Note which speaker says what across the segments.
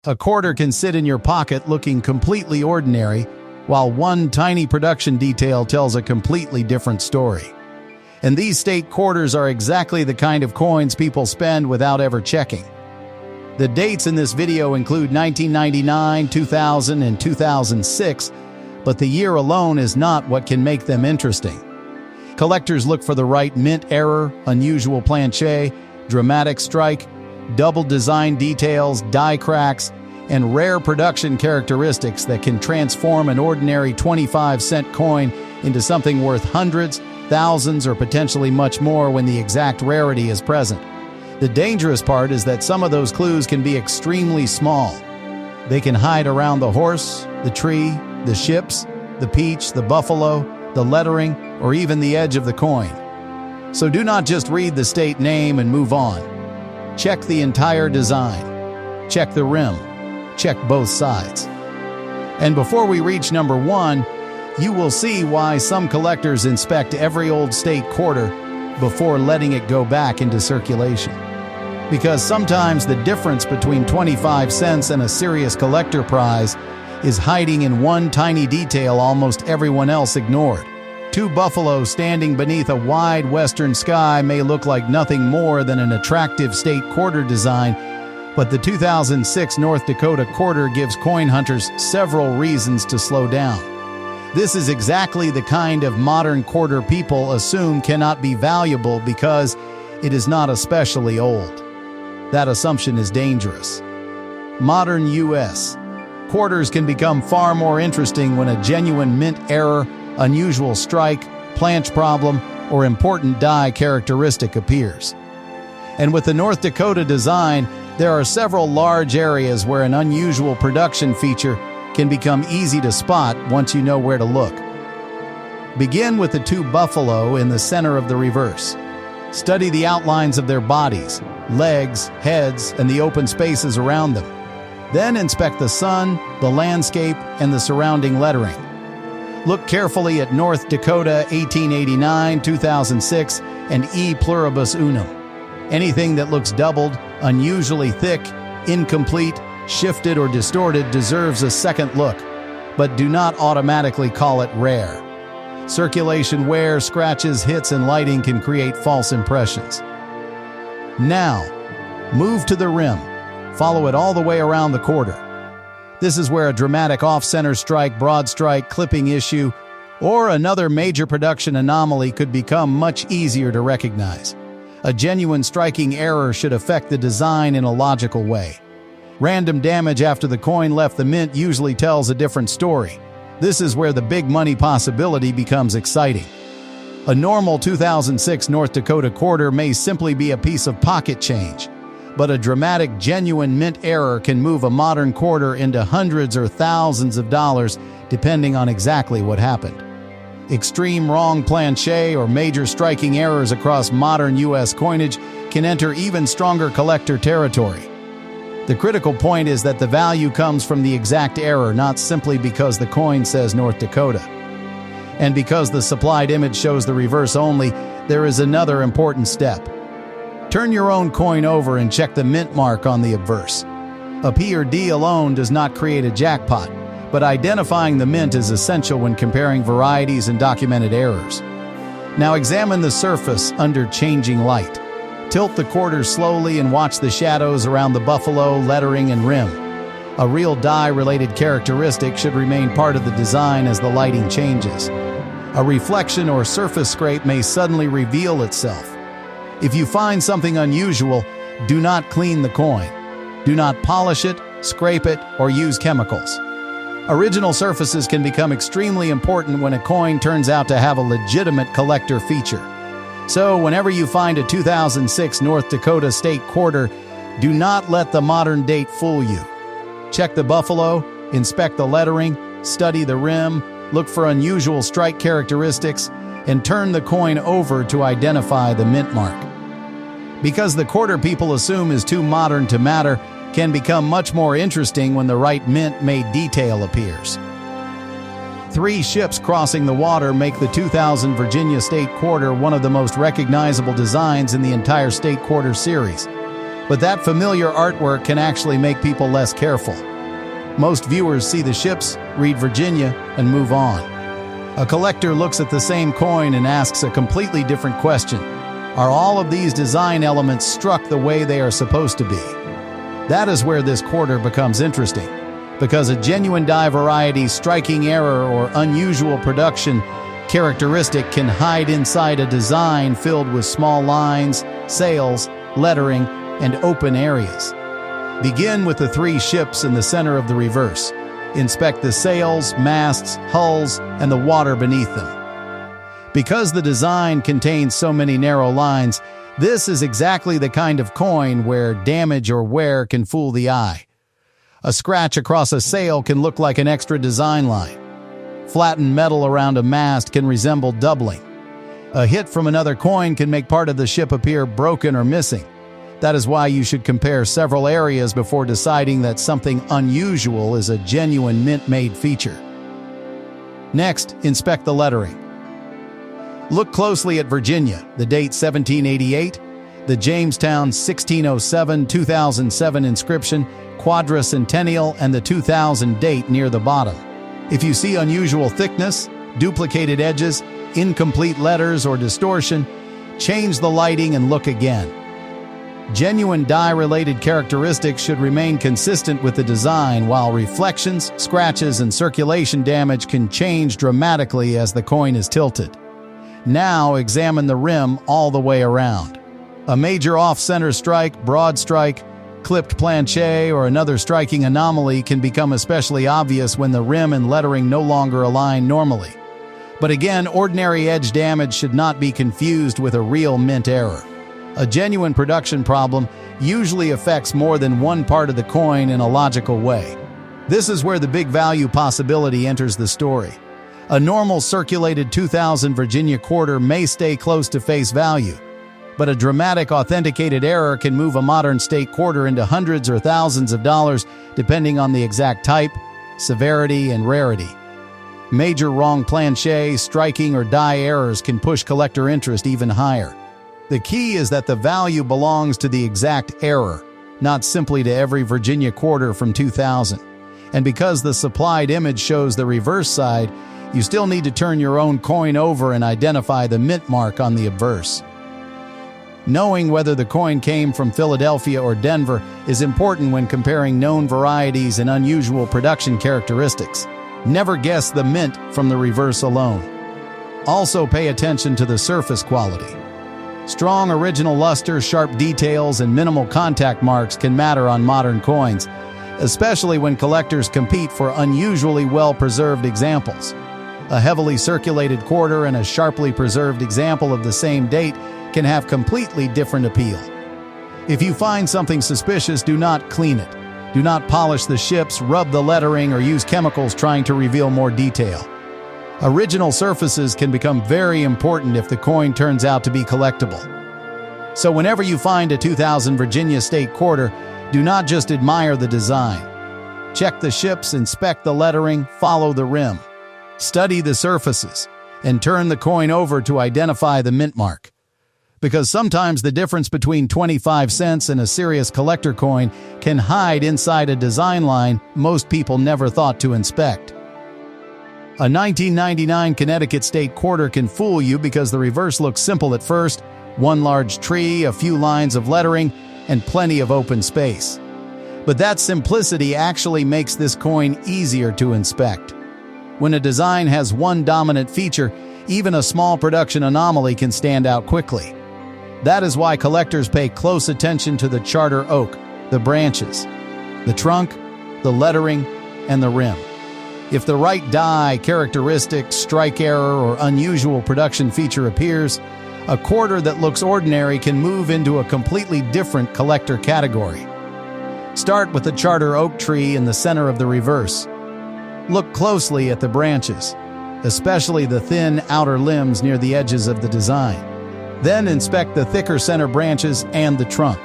Speaker 1: A quarter can sit in your pocket looking completely ordinary, while one tiny production detail tells a completely different story. And these state quarters are exactly the kind of coins people spend without ever checking. The dates in this video include 1999, 2000, and 2006, but the year alone is not what can make them interesting. Collectors look for the right mint error, unusual planche, dramatic strike, double design details, die cracks, and rare production characteristics that can transform an ordinary 25-cent coin into something worth hundreds, thousands, or potentially much more when the exact rarity is present. The dangerous part is that some of those clues can be extremely small. They can hide around the horse, the tree, the ships, the peach, the buffalo, the lettering, or even the edge of the coin. So do not just read the state name and move on. Check the entire design. Check the rim. Check both sides. And before we reach number 1, you will see why some collectors inspect every old state quarter before letting it go back into circulation. Because sometimes the difference between 25 cents and a serious collector prize is hiding in one tiny detail almost everyone else ignored. Two buffaloes standing beneath a wide western sky may look like nothing more than an attractive state quarter design, but the 2006 North Dakota Quarter gives coin hunters several reasons to slow down. This is exactly the kind of modern quarter people assume cannot be valuable because it is not especially old. That assumption is dangerous. Modern U.S. quarters can become far more interesting when a genuine mint error, unusual strike, planche problem, or important die characteristic appears. And with the North Dakota design, there are several large areas where an unusual production feature can become easy to spot once you know where to look. Begin with the two buffalo in the center of the reverse. Study the outlines of their bodies, legs, heads, and the open spaces around them. Then inspect the sun, the landscape, and the surrounding lettering. Look carefully at North Dakota 1889, 2006, and E pluribus unum. Anything that looks doubled, unusually thick, incomplete, shifted, or distorted deserves a second look, but do not automatically call it rare. Circulation wear, scratches, hits, and lighting can create false impressions. Now, move to the rim. Follow it all the way around the quarter. This is where a dramatic off-center strike, broad strike, clipping issue, or another major production anomaly could become much easier to recognize. A genuine striking error should affect the design in a logical way. Random damage after the coin left the mint usually tells a different story. This is where the big money possibility becomes exciting. A normal 2006 North Dakota Quarter may simply be a piece of pocket change, but a dramatic, genuine mint error can move a modern quarter into hundreds or thousands of dollars, depending on exactly what happened. Extreme wrong planche or major striking errors across modern U.S. coinage can enter even stronger collector territory. The critical point is that the value comes from the exact error, not simply because the coin says North Dakota. And because the supplied image shows the reverse only, there is another important step. Turn your own coin over and check the mint mark on the obverse. A P or D alone does not create a jackpot, but identifying the mint is essential when comparing varieties and documented errors. Now examine the surface under changing light. Tilt the quarter slowly and watch the shadows around the buffalo, lettering, and rim. A real die-related characteristic should remain part of the design as the lighting changes. A reflection or surface scrape may suddenly reveal itself. If you find something unusual, do not clean the coin. Do not polish it, scrape it, or use chemicals. Original surfaces can become extremely important when a coin turns out to have a legitimate collector feature. So whenever you find a 2006 North Dakota State Quarter, do not let the modern date fool you. Check the buffalo, inspect the lettering, study the rim, look for unusual strike characteristics, and turn the coin over to identify the mint mark. Because the quarter people assume is too modern to matter, can become much more interesting when the right mint-made detail appears. 3 ships crossing the water make the 2000 Virginia State Quarter one of the most recognizable designs in the entire State Quarter series. But that familiar artwork can actually make people less careful. Most viewers see the ships, read Virginia, and move on. A collector looks at the same coin and asks a completely different question. Are all of these design elements struck the way they are supposed to be? That is where this quarter becomes interesting, because a genuine die variety's striking error or unusual production characteristic can hide inside a design filled with small lines, sails, lettering, and open areas. Begin with the 3 ships in the center of the reverse. Inspect the sails, masts, hulls, and the water beneath them. Because the design contains so many narrow lines, this is exactly the kind of coin where damage or wear can fool the eye. A scratch across a sail can look like an extra design line. Flattened metal around a mast can resemble doubling. A hit from another coin can make part of the ship appear broken or missing. That is why you should compare several areas before deciding that something unusual is a genuine mint-made feature. Next, inspect the lettering. Look closely at Virginia, the date 1788, the Jamestown 1607-2007 inscription, quadricentennial, and the 2000 date near the bottom. If you see unusual thickness, duplicated edges, incomplete letters, or distortion, change the lighting and look again. Genuine die-related characteristics should remain consistent with the design, while reflections, scratches, and circulation damage can change dramatically as the coin is tilted. Now examine the rim all the way around. A major off-center strike, broad strike, clipped planche, or another striking anomaly can become especially obvious when the rim and lettering no longer align normally. But again, ordinary edge damage should not be confused with a real mint error. A genuine production problem usually affects more than one part of the coin in a logical way. This is where the big value possibility enters the story. A normal circulated 2000 Virginia quarter may stay close to face value, but a dramatic authenticated error can move a modern state quarter into hundreds or thousands of dollars depending on the exact type, severity, and rarity. Major wrong planche, striking, or die errors can push collector interest even higher. The key is that the value belongs to the exact error, not simply to every Virginia quarter from 2000. And because the supplied image shows the reverse side, you still need to turn your own coin over and identify the mint mark on the obverse. Knowing whether the coin came from Philadelphia or Denver is important when comparing known varieties and unusual production characteristics. Never guess the mint from the reverse alone. Also pay attention to the surface quality. Strong original luster, sharp details, and minimal contact marks can matter on modern coins, especially when collectors compete for unusually well-preserved examples. A heavily circulated quarter and a sharply preserved example of the same date can have completely different appeal. If you find something suspicious, do not clean it. Do not polish the ships, rub the lettering, or use chemicals trying to reveal more detail. Original surfaces can become very important if the coin turns out to be collectible. So whenever you find a 2000 Virginia State quarter, do not just admire the design. Check the ships, inspect the lettering, follow the rim. Study the surfaces, and turn the coin over to identify the mint mark. Because sometimes the difference between 25 cents and a serious collector coin can hide inside a design line most people never thought to inspect. A 1999 Connecticut State quarter can fool you because the reverse looks simple at first: one large tree, a few lines of lettering, and plenty of open space. But that simplicity actually makes this coin easier to inspect. When a design has one dominant feature, even a small production anomaly can stand out quickly. That is why collectors pay close attention to the charter oak, the branches, the trunk, the lettering, and the rim. If the right die, characteristic, strike error, or unusual production feature appears, a quarter that looks ordinary can move into a completely different collector category. Start with the charter oak tree in the center of the reverse. Look closely at the branches, especially the thin outer limbs near the edges of the design. Then inspect the thicker center branches and the trunk.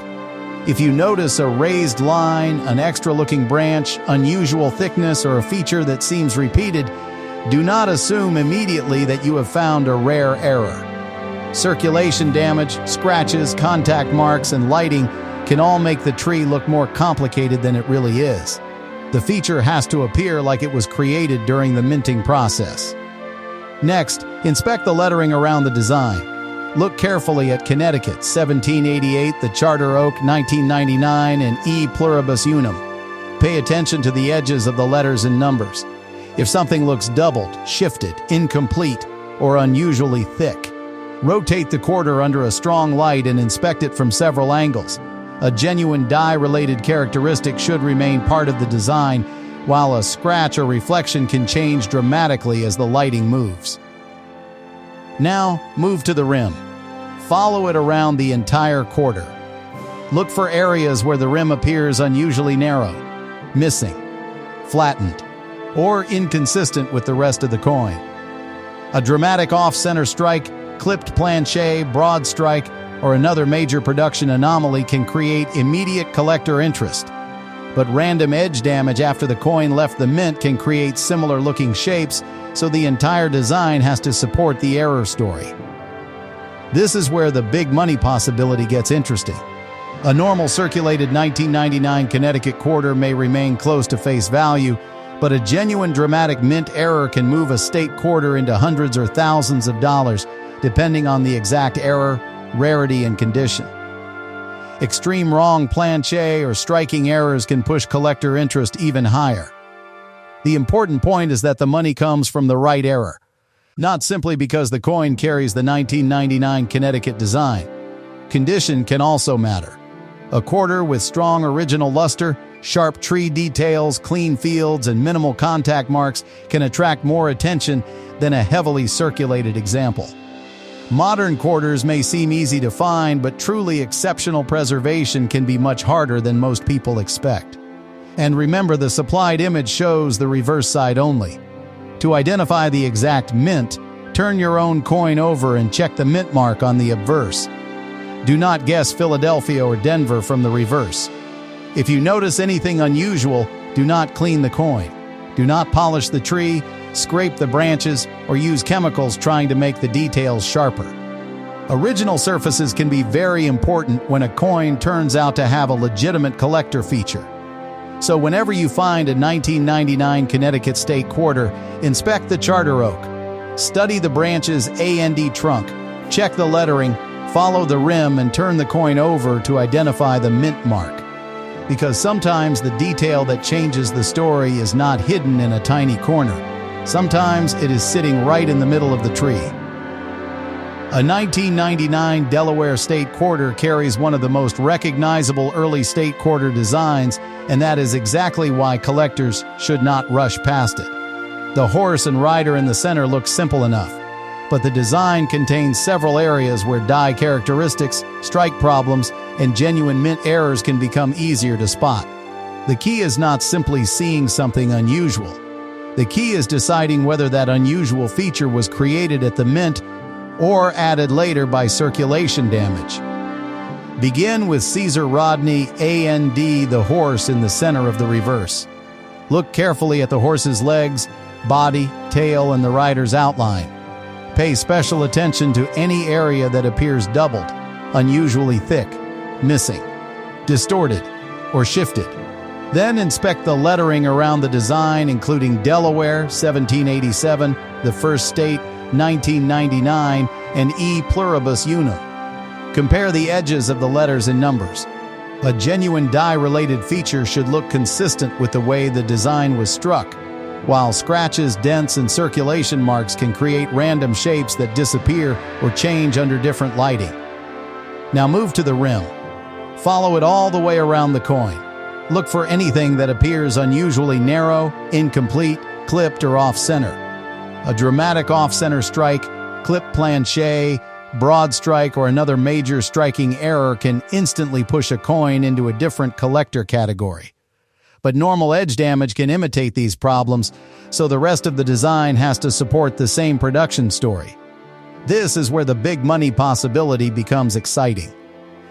Speaker 1: If you notice a raised line, an extra-looking branch, unusual thickness, or a feature that seems repeated, do not assume immediately that you have found a rare error. Circulation damage, scratches, contact marks, and lighting can all make the tree look more complicated than it really is. The feature has to appear like it was created during the minting process. Next, inspect the lettering around the design. Look carefully at Connecticut 1788, the Charter Oak 1999, and E Pluribus Unum. Pay attention to the edges of the letters and numbers. If something looks doubled, shifted, incomplete, or unusually thick, rotate the quarter under a strong light and inspect it from several angles. A genuine die-related characteristic should remain part of the design, while a scratch or reflection can change dramatically as the lighting moves. Now, move to the rim. Follow it around the entire quarter. Look for areas where the rim appears unusually narrow, missing, flattened, or inconsistent with the rest of the coin. A dramatic off-center strike, clipped planche, broad strike, or another major production anomaly can create immediate collector interest. But random edge damage after the coin left the mint can create similar-looking shapes, so the entire design has to support the error story. This is where the big money possibility gets interesting. A normal circulated 1999 Connecticut quarter may remain close to face value, but a genuine dramatic mint error can move a state quarter into hundreds or thousands of dollars, depending on the exact error, rarity, and condition. Extreme wrong planche or striking errors can push collector interest even higher. The important point is that the money comes from the right error, not simply because the coin carries the 1999 Connecticut design. Condition can also matter. A quarter with strong original luster, sharp tree details, clean fields, and minimal contact marks can attract more attention than a heavily circulated example. Modern quarters may seem easy to find, but truly exceptional preservation can be much harder than most people expect. And remember, the supplied image shows the reverse side only. To identify the exact mint, turn your own coin over and check the mint mark on the obverse. Do not guess Philadelphia or Denver from the reverse. If you notice anything unusual, do not clean the coin. Do not polish the tree, scrape the branches, or use chemicals trying to make the details sharper. Original surfaces can be very important when a coin turns out to have a legitimate collector feature. So whenever you find a 1999 Connecticut State Quarter, inspect the Charter Oak. Study the branch's and trunk, check the lettering, follow the rim, and turn the coin over to identify the mint mark. Because sometimes the detail that changes the story is not hidden in a tiny corner. Sometimes it is sitting right in the middle of the tree. A 1999 Delaware State Quarter carries one of the most recognizable early state quarter designs, and that is exactly why collectors should not rush past it. The horse and rider in the center look simple enough, but the design contains several areas where die characteristics, strike problems, and genuine mint errors can become easier to spot. The key is not simply seeing something unusual. The key is deciding whether that unusual feature was created at the mint or added later by circulation damage. Begin with Caesar Rodney and the horse in the center of the reverse. Look carefully at the horse's legs, body, tail, and the rider's outline. Pay special attention to any area that appears doubled, unusually thick, missing, distorted, or shifted. Then inspect the lettering around the design, including Delaware 1787, the First State 1999, and E Pluribus Unum. Compare the edges of the letters and numbers. A genuine die-related feature should look consistent with the way the design was struck, while scratches, dents, and circulation marks can create random shapes that disappear or change under different lighting. Now move to the rim. Follow it all the way around the coin. Look for anything that appears unusually narrow, incomplete, clipped, or off-center. A dramatic off-center strike, clip planche, broad strike, or another major striking error can instantly push a coin into a different collector category. But normal edge damage can imitate these problems, so the rest of the design has to support the same production story. This is where the big money possibility becomes exciting.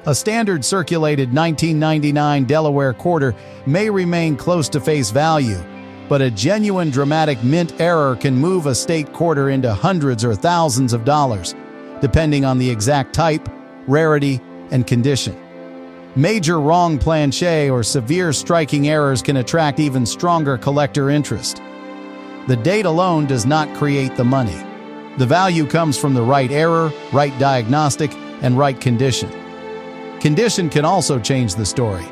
Speaker 1: A standard circulated 1999 Delaware quarter may remain close to face value, but a genuine dramatic mint error can move a state quarter into hundreds or thousands of dollars, depending on the exact type, rarity, and condition. Major wrong planche or severe striking errors can attract even stronger collector interest. The date alone does not create the money. The value comes from the right error, right diagnostic, and right condition. Condition can also change the story.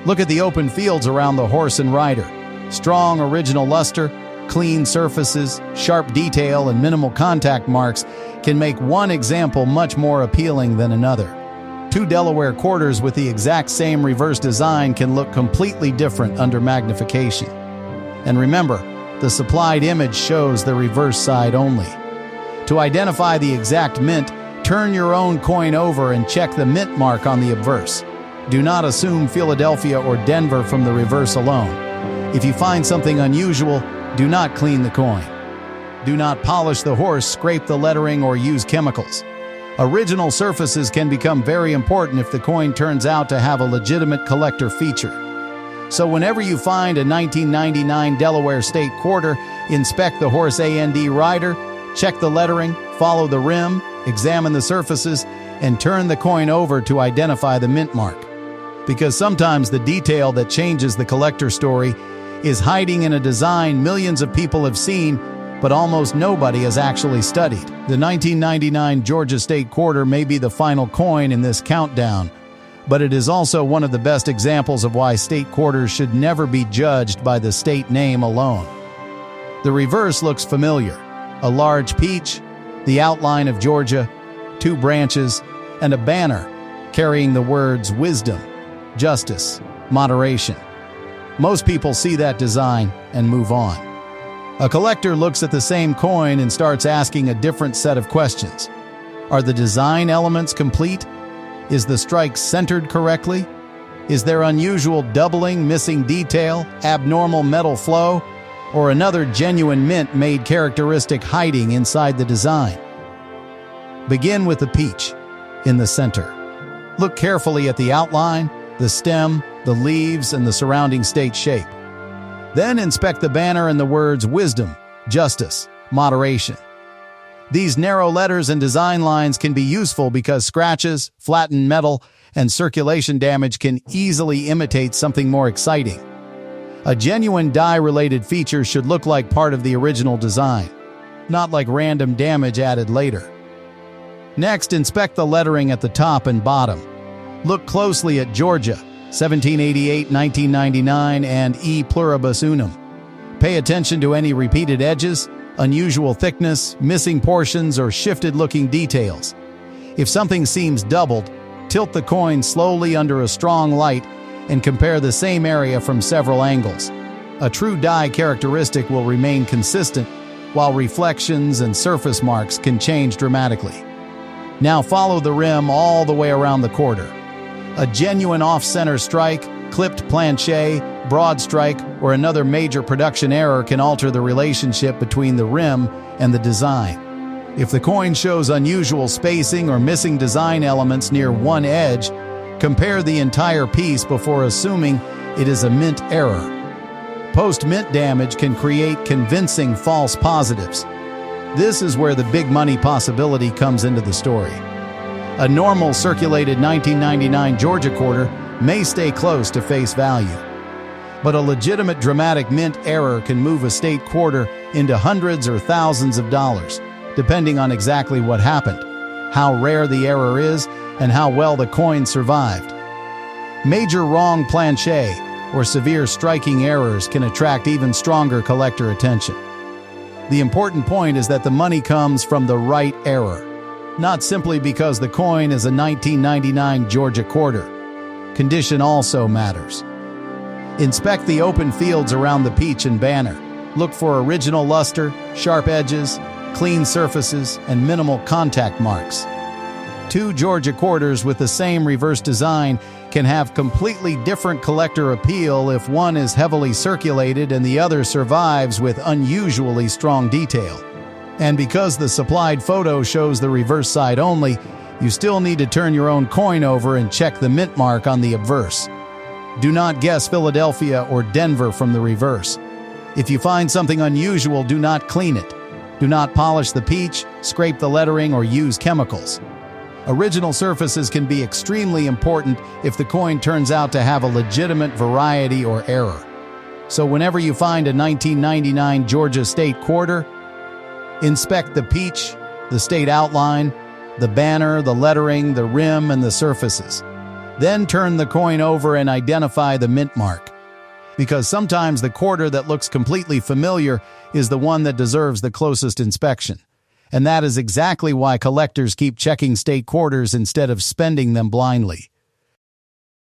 Speaker 1: Look at the open fields around the horse and rider. Strong original luster, clean surfaces, sharp detail, and minimal contact marks can make one example much more appealing than another. Two Delaware quarters with the exact same reverse design can look completely different under magnification. And remember, the supplied image shows the reverse side only. To identify the exact mint, turn your own coin over and check the mint mark on the obverse. Do not assume Philadelphia or Denver from the reverse alone. If you find something unusual, do not clean the coin. Do not polish the horse, scrape the lettering, or use chemicals. Original surfaces can become very important if the coin turns out to have a legitimate collector feature. So whenever you find a 1999 Delaware State Quarter, inspect the horse and rider, check the lettering, follow the rim, examine the surfaces, and turn the coin over to identify the mint mark. Because sometimes the detail that changes the collector story is hiding in a design millions of people have seen, but almost nobody has actually studied. The 1999 Georgia State Quarter may be the final coin in this countdown, but it is also one of the best examples of why state quarters should never be judged by the state name alone. The reverse looks familiar. A large peach, the outline of Georgia, two branches, and a banner carrying the words wisdom, justice, moderation. Most people see that design and move on. A collector looks at the same coin and starts asking a different set of questions. Are the design elements complete? Is the strike centered correctly? Is there unusual doubling, missing detail, abnormal metal flow, or another genuine mint-made characteristic hiding inside the design? Begin with the peach in the center. Look carefully at the outline, the stem, the leaves, and the surrounding state shape. Then inspect the banner and the words wisdom, justice, moderation. These narrow letters and design lines can be useful because scratches, flattened metal, and circulation damage can easily imitate something more exciting. A genuine die-related feature should look like part of the original design, not like random damage added later. Next, inspect the lettering at the top and bottom. Look closely at Georgia, 1788, 1999, and E pluribus unum. Pay attention to any repeated edges, unusual thickness, missing portions, or shifted-looking details. If something seems doubled, tilt the coin slowly under a strong light and compare the same area from several angles. A true die characteristic will remain consistent, while reflections and surface marks can change dramatically. Now follow the rim all the way around the quarter. A genuine off-center strike, clipped planche, broad strike, or another major production error can alter the relationship between the rim and the design. If the coin shows unusual spacing or missing design elements near one edge, compare the entire piece before assuming it is a mint error. Post-mint damage can create convincing false positives. This is where the big money possibility comes into the story. A normal circulated 1999 Georgia quarter may stay close to face value, but a legitimate dramatic mint error can move a state quarter into hundreds or thousands of dollars, depending on exactly what happened, how rare the error is, and how well the coin survived. Major wrong planche or severe striking errors can attract even stronger collector attention. The important point is that the money comes from the right error, not simply because the coin is a 1999 Georgia quarter. Condition also matters. Inspect the open fields around the peach and banner. Look for original luster, sharp edges, clean surfaces, and minimal contact marks. Two Georgia quarters with the same reverse design can have completely different collector appeal if one is heavily circulated and the other survives with unusually strong detail. And because the supplied photo shows the reverse side only, you still need to turn your own coin over and check the mint mark on the obverse. Do not guess Philadelphia or Denver from the reverse. If you find something unusual, do not clean it. Do not polish the peach, scrape the lettering, or use chemicals. Original surfaces can be extremely important if the coin turns out to have a legitimate variety or error. So whenever you find a 1999 Georgia State Quarter, inspect the peach, the state outline, the banner, the lettering, the rim, and the surfaces. Then turn the coin over and identify the mint mark. Because sometimes the quarter that looks completely familiar is the one that deserves the closest inspection. And that is exactly why collectors keep checking state quarters instead of spending them blindly.